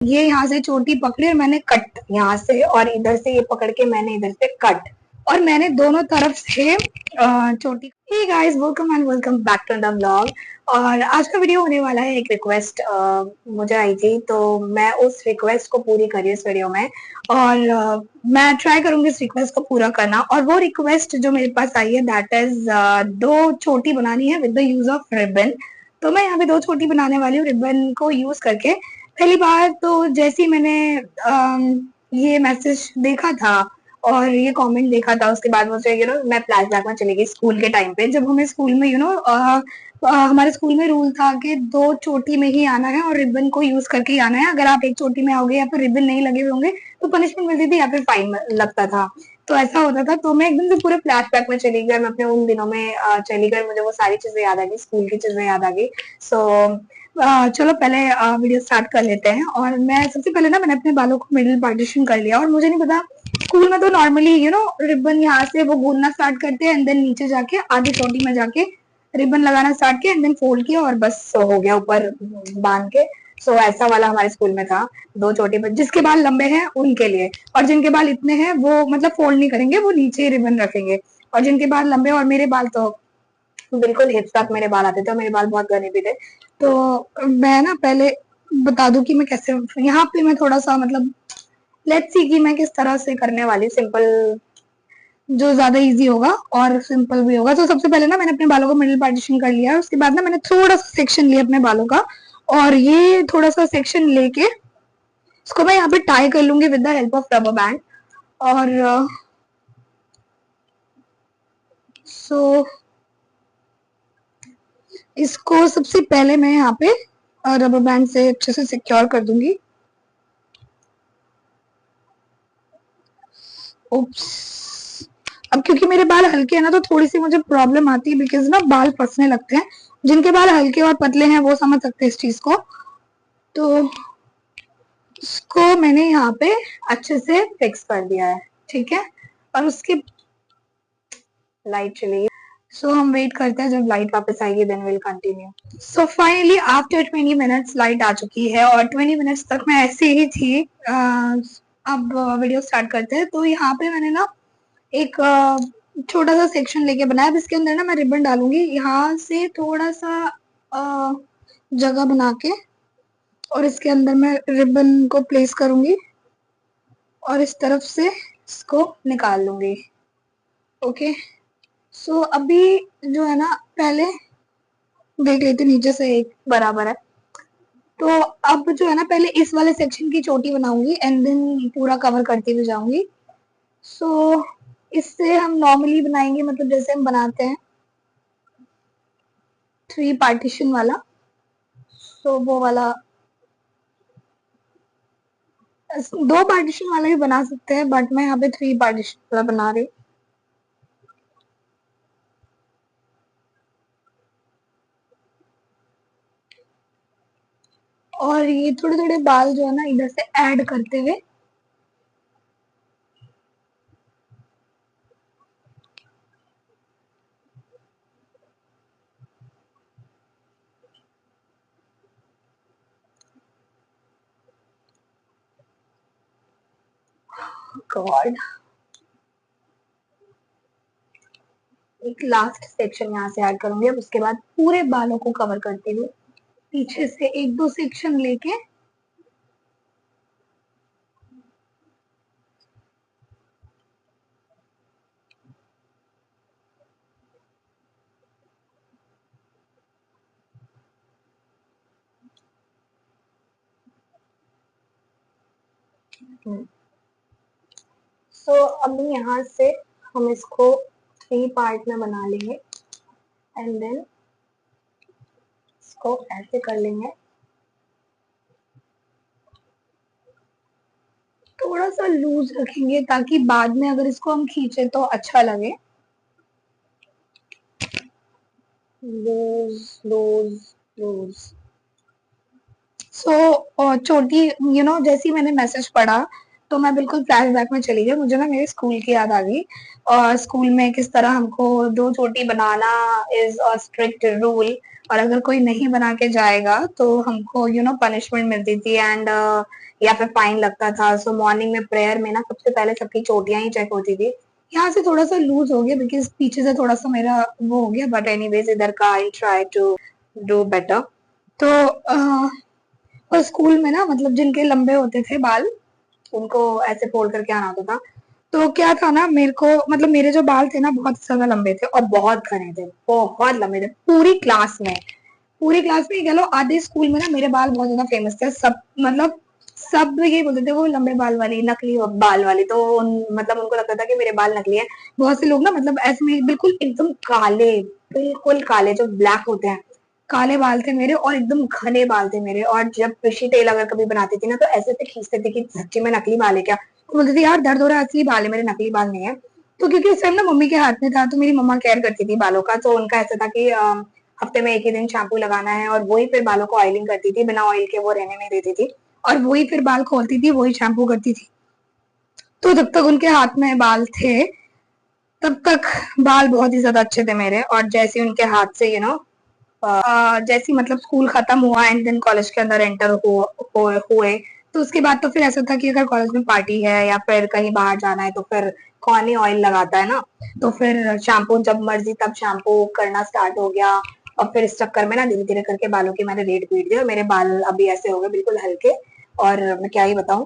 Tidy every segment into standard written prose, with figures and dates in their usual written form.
ये यहाँ से चोटी पकड़ी और मैंने कट यहाँ से, और इधर से ये पकड़ के मैंने इधर से कट, और मैंने दोनों तरफ से चोटी। Hey guys, welcome and welcome back to the vlog. और आज का वीडियो होने वाला है, एक रिक्वेस्ट मुझे आई थी, तो मैं उस रिक्वेस्ट को पूरी करी इस वीडियो में। और मैं ट्राई करूंगी इस रिक्वेस्ट को पूरा करना। और वो रिक्वेस्ट जो मेरे पास आई है, दैट इज 2 चोटी बनानी है with the use of ribbon. तो मैं यहाँ पे 2 चोटी बनाने वाली हूँ रिबन को यूज करके। पहली बार तो जैसे ही मैंने ये मैसेज देखा था और ये कमेंट देखा था, उसके बाद मुझे मैं फ्लैशबैक में चली गई स्कूल के टाइम पे, जब हमें स्कूल में हमारे स्कूल में रूल था कि 2 चोटी में ही आना है और रिबन को यूज करके ही आना है। अगर आप एक चोटी में आओगे या फिर रिबन नहीं लगे हुए होंगे तो पनिशमेंट मिलती थी या फिर फाइन लगता था। तो ऐसा होता था। तो मैं एकदम से पूरे फ्लैशबैक में चली गई, मैं अपने उन दिनों में चली गई, मुझे वो सारी चीजें याद आ गई, स्कूल की चीजें याद आ गई। सो चलो पहले वीडियो स्टार्ट कर लेते हैं। और मैं सबसे पहले ना, मैंने अपने बालों को मिडिल पार्टीशन कर लिया। और मुझे नहीं पता, स्कूल में तो नॉर्मली रिबन यहाँ से वो घूमना स्टार्ट करते हैं, एंड देन नीचे जाके आधी चोटी में जाके रिबन लगाना स्टार्ट किया, एंड देन फोल्ड किया और बस हो गया ऊपर बांध के। सो ऐसा वाला हमारे स्कूल में था। 2 चोटी पर, जिसके बाल लंबे हैं उनके लिए, और जिनके बाल इतने हैं वो मतलब फोल्ड नहीं करेंगे, वो नीचे ही रिबन रखेंगे। और जिनके बाल लंबे, और मेरे बाल तो बिल्कुल हिप्स तक मेरे बाल आते थे, और मेरे बाल बहुत घने भी थे। तो मैं ना पहले बता दूं कि मैं कैसे, यहाँ पे मैं थोड़ा सा मतलब लेट्स सी कि मैं किस तरह से करने वाली, सिंपल जो ज्यादा इजी होगा और सिंपल भी होगा। तो सबसे पहले ना, मैंने अपने बालों को मिडिल पार्टीशन कर लिया। उसके बाद ना, मैंने थोड़ा सा सेक्शन लिया अपने बालों का, और ये थोड़ा सा सेक्शन लेके इसको मैं यहाँ पे टाई कर लूंगी with the help of rubber band. और सो इसको सबसे पहले मैं यहाँ पे रबर बैंड से अच्छे से सिक्योर कर दूंगी। उप्स। अब क्योंकि मेरे बाल हल्के हैं ना, तो थोड़ी सी मुझे प्रॉब्लम आती है, बिकॉज ना बाल फंसने लगते हैं। जिनके बाल हल्के और पतले हैं वो समझ सकते हैं इस चीज को। तो इसको मैंने यहाँ पे अच्छे से फिक्स कर दिया है, ठीक है। और उसके लाइट चली गई। सो हम वेट करते हैं, जब लाइट वापस आएगी then will continue. So finally after 20 minutes light आ चुकी है, और 20 मिनट्स तक मैं ऐसे ही थी। अब वीडियो स्टार्ट करते हैं। तो यहाँ पे मैंने ना एक छोटा सा सेक्शन लेके बनाया। इसके अंदर ना मैं रिबन डालूंगी, यहाँ से थोड़ा सा जगह बना के, और इसके अंदर मैं रिबन को प्लेस करूंगी और इस तरफ से इसको निकाल लूंगी। ओके। सो अभी जो है ना, पहले देख लेते नीचे से एक बराबर है। तो अब जो है ना, पहले इस वाले सेक्शन की चोटी बनाऊंगी, एंड देन पूरा कवर करती हुई जाऊंगी। सो इससे हम नॉर्मली बनाएंगे, मतलब जैसे हम बनाते हैं 3 पार्टीशन वाला। सो वो वाला 2 पार्टीशन वाला भी बना सकते हैं, बट मैं यहाँ पे 3 पार्टीशन वाला बना रही हूँ। और ये थोड़े थोड़े बाल जो है ना, इधर से ऐड करते हुए गॉड, एक लास्ट सेक्शन यहाँ से ऐड करूंगी। अब उसके बाद पूरे बालों को कवर करते हुए पीछे से 1-2 सेक्शन लेके सो अब यहाँ से हम इसको 3 पार्ट में बना लेंगे, एंड देन इसको ऐसे कर लेंगे। थोड़ा सा लूज रखेंगे ताकि बाद में अगर इसको हम खींचे तो अच्छा लगे। Loose loose loose. सो छोटी जैसे मैंने मैसेज पढ़ा, तो मैं बिल्कुल फ्लैशबैक में चली गई। मुझे ना मेरे स्कूल की याद आ गई, और स्कूल में किस तरह हमको 2 चोटी बनाना इज अ स्ट्रिक्ट रूल। और अगर कोई नहीं बना के जाएगा तो हमको पनिशमेंट मिलती थी एंड या फिर फाइन लगता था। सो मॉर्निंग में प्रेयर में ना सबसे पहले सबकी चोटियां ही चेक होती थी। यहाँ से थोड़ा सा लूज हो गया बिकॉज पीछे से थोड़ा सा मेरा वो हो गया, बट एनीवेज इधर का I try to do better. तो और स्कूल में ना मतलब जिनके लंबे होते थे बाल उनको ऐसे फोल्ड करके आना होता था। तो क्या था ना, मेरे को मतलब मेरे जो बाल थे ना बहुत ज्यादा लंबे थे और बहुत घने थे, बहुत लंबे थे। पूरी क्लास में कह लो आधे स्कूल में ना मेरे बाल बहुत ज्यादा फेमस थे। सब मतलब सब ये बोलते थे वो लंबे बाल वाली, नकली बाल वाली। तो मतलब उनको लगता था कि मेरे बाल नकली है। बहुत से लोग ना मतलब ऐसे में बिल्कुल एकदम काले, बिल्कुल काले जो ब्लैक होते हैं, काले बाल थे मेरे और एकदम घने बाल थे मेरे। और जब फिशी टेल अगर कभी बनाती थी ना तो ऐसे से खींचते थे कि सच्ची में नकली बाल है क्या। तो बोलते थे यार दर्द हो रहा है, असली बाल है मेरे, नकली बाल नहीं है। तो क्योंकि उस टाइम ना मम्मी के हाथ में था तो मेरी मम्मा केयर करती थी बालों का। तो उनका ऐसा था कि हफ्ते में एक ही दिन शैम्पू लगाना है और वही फिर बालों को ऑयलिंग करती थी, बिना ऑयल के वो रहने नहीं देती थी। और वही फिर बाल खोलती थी, वही शैम्पू करती थी। तो जब तक उनके हाथ में बाल थे तब तक बाल बहुत ही ज्यादा अच्छे थे मेरे। और जैसे उनके हाथ से जैसे मतलब स्कूल खत्म हुआ एंड देन कॉलेज के अंदर एंटर हुए, तो उसके बाद तो फिर ऐसा था कि अगर कॉलेज में पार्टी है या फिर कहीं बाहर जाना है तो फिर कौन ही ऑयल लगाता है ना। तो फिर शैम्पू जब मर्जी तब शैम्पू करना स्टार्ट हो गया। और फिर इस चक्कर में ना धीरे धीरे करके बालों की मैंने रेट पीट दी और मेरे बाल अभी ऐसे हो गए बिल्कुल हल्के। और मैं क्या ही बताऊं,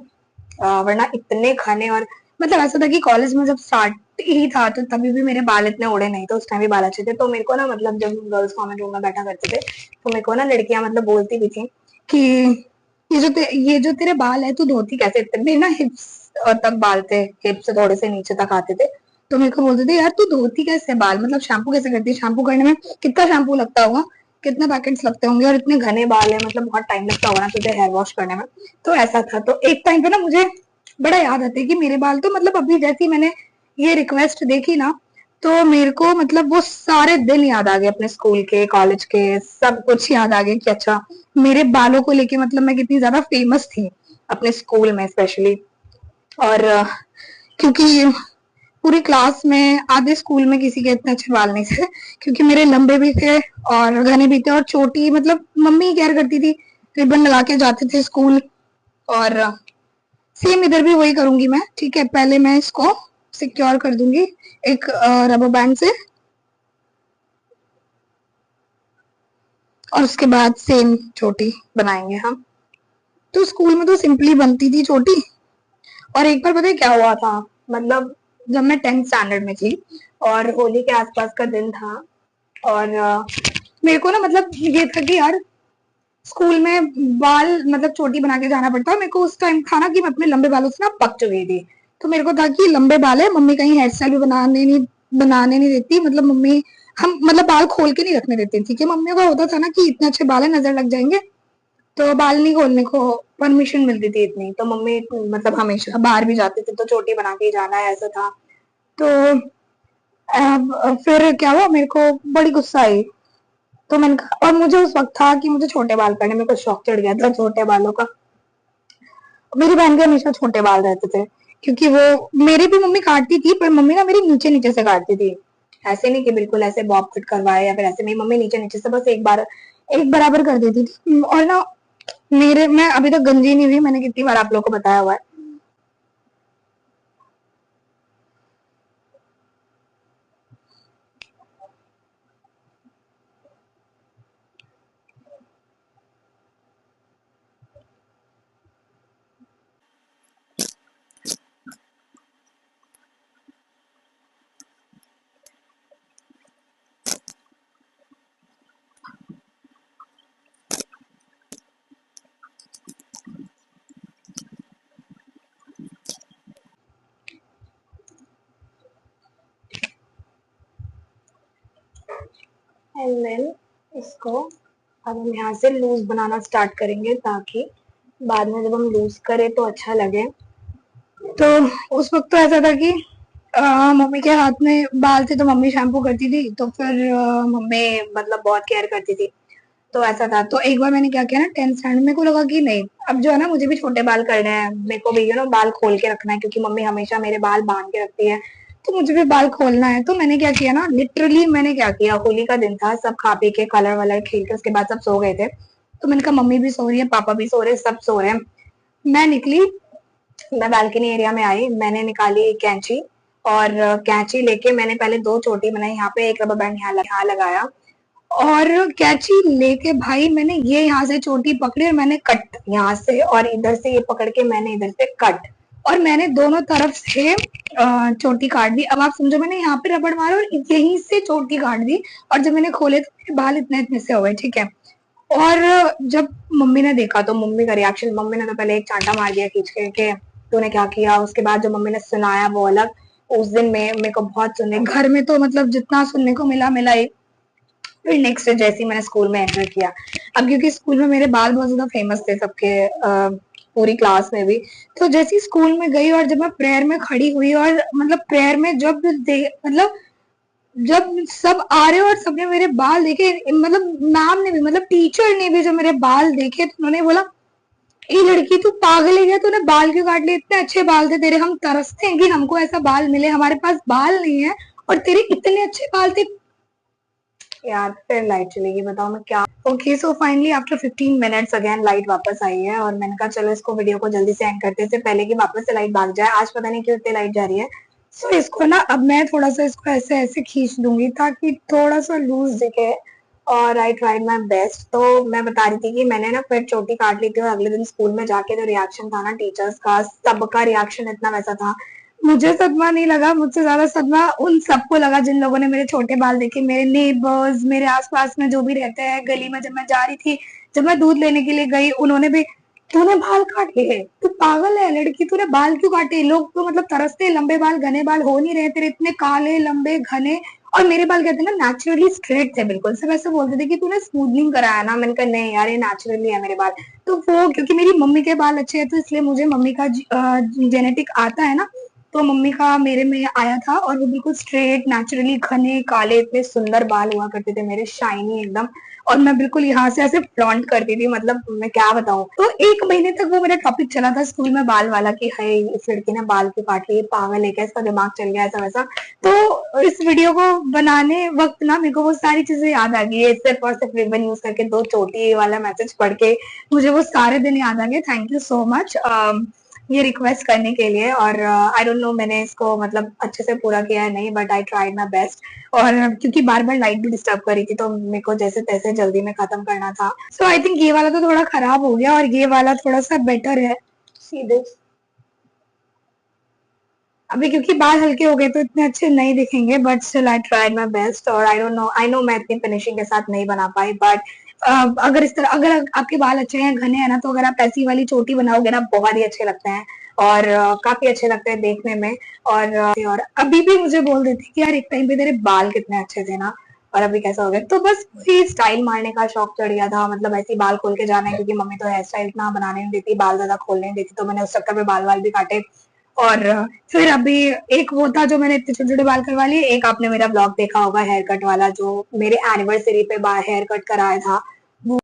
वरना इतने घने। और मतलब ऐसा था कि कॉलेज में जब स्टार्ट ही था तो तभी भी मेरे बाल इतने उड़े नहीं थे, उस टाइम भी बाल अच्छे थे। तो मेरे को ना मतलब जब गर्ल्स कॉमन रूम में बैठा करते थे तो मेरे को ना लड़कियां मतलब बोलती भी थी कि ये जो तेरे बाल है तू धोती कैसे, इतने ना हिप्स तक बाल थे, हिप्स से थोड़े से नीचे तक आते थे। तो मेरे को बोलते थे यार तू धोती कैसे बाल, मतलब शैम्पू कैसे करती है, शैम्पू करने में कितना शैम्पू लगता होगा, कितने पैकेट्स लगते होंगे, और इतने घने बाल है मतलब बहुत टाइम लगता होगा ना तुझे हेयर वॉश करने में। तो ऐसा था। तो एक टाइम पे ना मुझे बड़ा याद आता है कि मेरे बाल तो मतलब अभी जैसी मैंने ये रिक्वेस्ट देखी ना तो मेरे को मतलब वो सारे दिन याद आ गए, अपने स्कूल के कॉलेज के सब कुछ याद आ गया कि अच्छा मेरे बालों को लेके मतलब मैं कितनी ज्यादा फेमस थी अपने स्कूल में स्पेशली। और क्योंकि पूरी क्लास में आधे स्कूल में किसी के इतने अच्छे बाल नहीं थे क्योंकि मेरे लंबे भी थे और घने भी थे और चोटी मतलब मम्मी केयर करती थी, रिबन लगा के जाते थे स्कूल। और सेम इधर भी वही करूंगी मैं। ठीक है, पहले मैं इसको सिक्योर कर दूंगी एक रबर बैंड से और उसके बाद सेम चोटी बनाएंगे हम। तो स्कूल में तो सिंपली बनती थी चोटी। और एक बार पता है क्या हुआ था, मतलब जब मैं 10th स्टैंडर्ड में थी और होली के आसपास का दिन था। और मेरे को ना मतलब ये था कि यार स्कूल में बाल मतलब चोटी बना के जाना पड़ता है। मेरे को उस टाइम था ना कि मैं अपने लंबे बालों से ना पक चुकी थी। तो मेरे को था कि लंबे बाल है, मम्मी कहीं हेयर स्टाइल भी बनाने नहीं देती, मतलब मम्मी हम मतलब बाल खोल के नहीं रखने देती थी। कि मम्मी का होता था ना कि इतने अच्छे बाल है नजर लग जाएंगे, तो बाल नहीं खोलने को परमिशन मिलती थी इतनी। तो मम्मी मतलब हमेशा बाहर भी जाते थे तो चोटी बना के ही जाना है, ऐसा था। तो फिर क्या हुआ, मेरे को बड़ी गुस्सा आई। तो मैंने कहा, और मुझे उस वक्त था कि मुझे छोटे बाल करने में कुछ शौक चढ़ गया था छोटे बालों का। मेरी बहन के हमेशा छोटे बाल रहते थे क्योंकि वो मेरी भी मम्मी काटती थी पर मम्मी ना मेरी नीचे नीचे से काटती थी, ऐसे नहीं कि बिल्कुल ऐसे बॉब कट करवाए या फिर ऐसे। मेरी मम्मी नीचे नीचे से बस एक बराबर कर देती थी। और ना मेरे मैं अभी तक गंजी नहीं हुई, मैंने कितनी बार आप लोगों को बताया हुआ है। एंड देन इसको अब हम यहाँ से लूज बनाना स्टार्ट करेंगे ताकि बाद में जब हम लूज करें तो अच्छा लगे। तो उस वक्त तो ऐसा था कि मम्मी के हाथ में बाल थे तो मम्मी शैम्पू करती थी। तो फिर मम्मी मतलब बहुत केयर करती थी। तो ऐसा था। तो एक बार मैंने क्या किया ना 10th स्टैंडर्ड में, मेरे को लगा कि नहीं अब जो है ना मुझे भी छोटे बाल करने हैं, मेरे को भी बाल खोल के रखना है क्योंकि मम्मी हमेशा मेरे बाल बांध के रखती है। तो मुझे भी बाल खोलना है। तो मैंने क्या किया ना, लिटरली मैंने क्या किया, होली का दिन था, सब खा पी के कलर वलर खेल के उसके बाद सब सो गए थे। तो मैंने कहा मम्मी भी सो रही है, पापा भी सो रहे हैं, सब सो रहे हैं। मैं निकली, मैं बालकनी एरिया में आई, मैंने निकाली कैंची और कैंची लेके मैंने पहले 2 चोटी बनाई, यहाँ पे एक रबर बैंड यहाँ लगाया और कैंची लेके भाई मैंने ये यहाँ से चोटी पकड़ी और मैंने कट यहाँ से, और इधर से ये पकड़ के मैंने इधर से कट, और मैंने दोनों तरफ से चोटी काट दी। अब आप समझो, मैंने यहाँ पे रबड़ मारा और यहीं से चोटी काट दी, और जब मैंने खोले तो मेरे बाल इतने इतने से हो गए, ठीक है। और जब मम्मी ने देखा तो मम्मी का रिएक्शन, मम्मी ने तो पहले एक चांटा मार दिया खींच के तूने क्या किया। उसके बाद जो मम्मी ने सुनाया वो अलग। उस दिन में मेरे को बहुत सुनने, घर में तो मतलब जितना सुनने को मिला मिला ही। फिर नेक्स्ट डे जैसे ही मैंने स्कूल में एंटर किया, अब क्योंकि स्कूल में मेरे बाल बहुत ज्यादा फेमस थे सबके, पूरी क्लास में भी। तो जैसे ही स्कूल में गई और जब मैं प्रेयर में खड़ी हुई और मतलब प्रेयर में जब मतलब जब सब आ रहे और सबने मेरे बाल देखे, मतलब मैम ने भी, मतलब टीचर ने भी जब मेरे बाल देखे तो उन्होंने बोला, ये लड़की तू पागल है क्या, तूने बाल क्यों काट लिए, इतने अच्छे बाल थे तेरे, हम तरसते हैं कि हमको ऐसा बाल मिले, हमारे पास बाल नहीं है और तेरे इतने अच्छे बाल थे। यार फिर लाइट चली गई, बताओ मैं क्या। ओके, सो finally after 15 minutes again light वापस आई है और मैंने कहा चलो इसको वीडियो को जल्दी से एंड करते थे पहले कि वापस से लाइट भाग जाए। आज पता नहीं क्यों इतनी लाइट जा रही है। सो इसको ना अब मैं थोड़ा सा इसको ऐसे ऐसे खींच दूंगी ताकि थोड़ा सा लूज दिखे, और आई ट्राइड माई बेस्ट। तो मैं बता रही थी कि मैंने ना फिर चोटी काट ली थी और अगले दिन स्कूल में जाके जो रिएक्शन था ना टीचर्स का, सबका रिएक्शन इतना वैसा था। मुझे सदमा नहीं लगा, मुझसे ज्यादा सदमा उन सबको लगा जिन लोगों ने मेरे छोटे बाल देखे, मेरे नेबर्स, मेरे आसपास में जो भी रहते हैं गली में। जब मैं जा रही थी, जब मैं दूध लेने के लिए गई, उन्होंने भी, तूने बाल काट लिए, तू पागल है लड़की, तूने बाल क्यों काटे, लोग तो मतलब तरसते, लंबे बाल घने बाल हो नहीं रहे तेरे, इतने काले लंबे घने। और मेरे बाल कहते हैं ना नेचुरली स्ट्रेट थे बिल्कुल, सब ऐसे बोलते थे कि तूने स्मूथनिंग कराया ना, मैंने कहा नहीं यार ये नेचुरली है मेरे बाल। तो वो क्योंकि मेरी मम्मी के बाल अच्छे हैं तो इसलिए मुझे मम्मी का जेनेटिक आता है ना, तो मम्मी का मेरे में आया था और वो बिल्कुल स्ट्रेट नेचुरली घने काले इतने सुंदर बाल हुआ करते थे मेरे, शाइनी एकदम। और मैं बिल्कुल यहाँ से ऐसे फ्लॉन्ट करती थी, मतलब मैं क्या बताऊं। तो 1 महीने तक वो मेरा टॉपिक चला था स्कूल में बाल वाला कि है इस लड़की ने बाल क्यों काट लिए, पागल है क्या, इसका दिमाग चल गया ऐसा वैसा। तो इस वीडियो को बनाने वक्त ना मेरे को वो सारी चीजें याद आ गई है, सिर्फ और सिर्फ रिबन यूज करके 2 चोटी वाला मैसेज पढ़ के मुझे वो सारे दिन याद आ गए। थैंक यू सो मच ये रिक्वेस्ट करने के लिए। और आई डोंट नो मैंने इसको मतलब अच्छे से पूरा किया है नहीं, but I tried my best. और क्योंकि बार बार लाइट भी डिस्टर्ब कर रही थी तो मेरे को जैसे तैसे जल्दी में खत्म करना था। सो आई थिंक ये वाला तो थोड़ा खराब हो गया और ये वाला थोड़ा सा बेटर है। सीधे अभी क्योंकि बाल हल्के हो गए तो इतने अच्छे नहीं दिखेंगे, but still I tried my best. और I don't know, I know मैं इतनी फिनिशिंग के साथ नहीं बना पाई, बट अगर इस तरह, अगर आपके बाल अच्छे हैं घने हैं ना, तो अगर आप ऐसी वाली चोटी बनाओगे ना बहुत ही अच्छे लगते हैं और काफी अच्छे लगते हैं देखने में। और अभी भी मुझे बोल देती कि यार एक टाइम पे तेरे बाल कितने अच्छे थे ना, और अभी कैसा हो गया। तो बस वही स्टाइल मारने का शौक चढ़ गया था, मतलब ऐसे बाल खोल के जाना है क्योंकि मम्मी तो हेयर स्टाइल इतना बनाने नहीं देती, बाल ज्यादा खोलने नहीं देती, तो मैंने उस चक्कर में बाल वाल भी काटे। और फिर अभी एक वो था जो मैंने इतने छोटे छोटे बाल करवा लिए, एक आपने मेरा ब्लॉग देखा होगा हेयर कट वाला जो मेरे एनिवर्सरी पे हेयर कट कराया था,